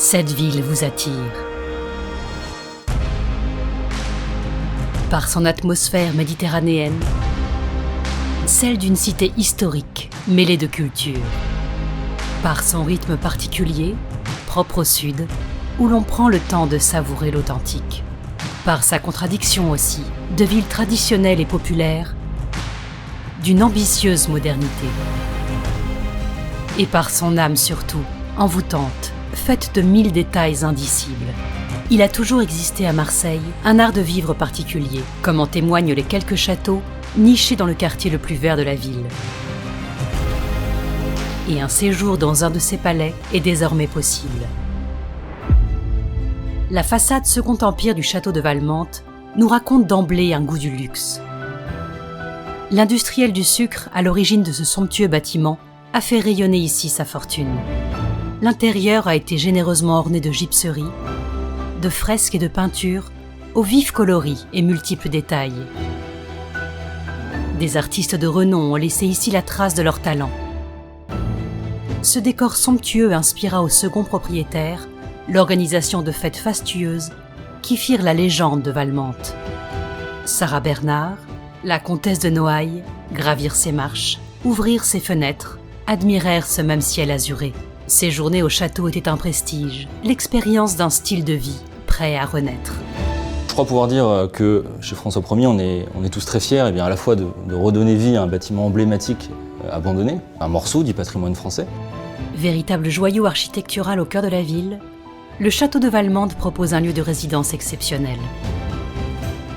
cette ville vous attire. Par son atmosphère méditerranéenne, celle d'une cité historique mêlée de culture. Par son rythme particulier, propre au sud, où l'on prend le temps de savourer l'authentique. Par sa contradiction aussi, de ville traditionnelle et populaire, d'une ambitieuse modernité. Et par son âme surtout, envoûtante, faite de 1000 détails indicibles. Il a toujours existé à Marseille un art de vivre particulier, comme en témoignent les quelques châteaux nichés dans le quartier le plus vert de la ville. Et un séjour dans un de ces palais est désormais possible. La façade Second Empire du château de Valmante nous raconte d'emblée un goût du luxe. L'industriel du sucre, à l'origine de ce somptueux bâtiment, a fait rayonner ici sa fortune. L'intérieur a été généreusement orné de gypseries, de fresques et de peintures, aux vifs coloris et multiples détails. Des artistes de renom ont laissé ici la trace de leur talent. Ce décor somptueux inspira au second propriétaire l'organisation de fêtes fastueuses qui firent la légende de Valmante. Sarah Bernard, la comtesse de Noailles, gravirent ses marches, ouvrirent ses fenêtres, admirèrent ce même ciel azuré. Séjourner au château était un prestige, l'expérience d'un style de vie prêt à renaître. Je crois pouvoir dire que chez François Ier, on est tous très fiers à la fois de redonner vie à un bâtiment emblématique abandonné, un morceau du patrimoine français. Véritable joyau architectural au cœur de la ville, le château de Valmante propose un lieu de résidence exceptionnel.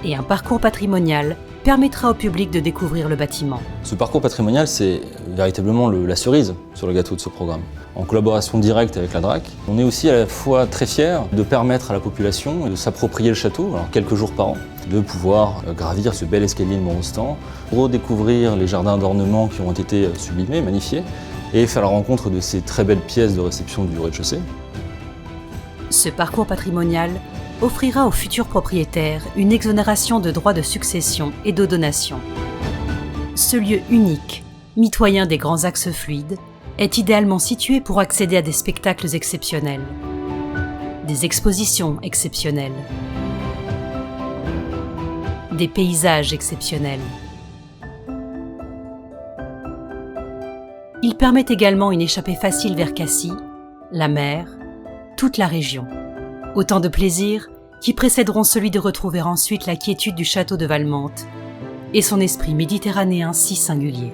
Et un parcours patrimonial permettra au public de découvrir le bâtiment. Ce parcours patrimonial, c'est véritablement la cerise sur le gâteau de ce programme. En collaboration directe avec la DRAC, on est aussi à la fois très fiers de permettre à la population de s'approprier le château, alors quelques jours par an, de pouvoir gravir ce bel escalier de Mont-Rostand, redécouvrir les jardins d'ornement qui ont été sublimés, magnifiés, et faire la rencontre de ces très belles pièces de réception du rez-de-chaussée. Ce parcours patrimonial offrira aux futurs propriétaires une exonération de droits de succession et de donation. Ce lieu unique, mitoyen des grands axes fluides, est idéalement situé pour accéder à des spectacles exceptionnels, des expositions exceptionnelles, des paysages exceptionnels. Il permet également une échappée facile vers Cassis, la mer, toute la région. Autant de plaisirs qui précéderont celui de retrouver ensuite la quiétude du château de Valmante et son esprit méditerranéen si singulier.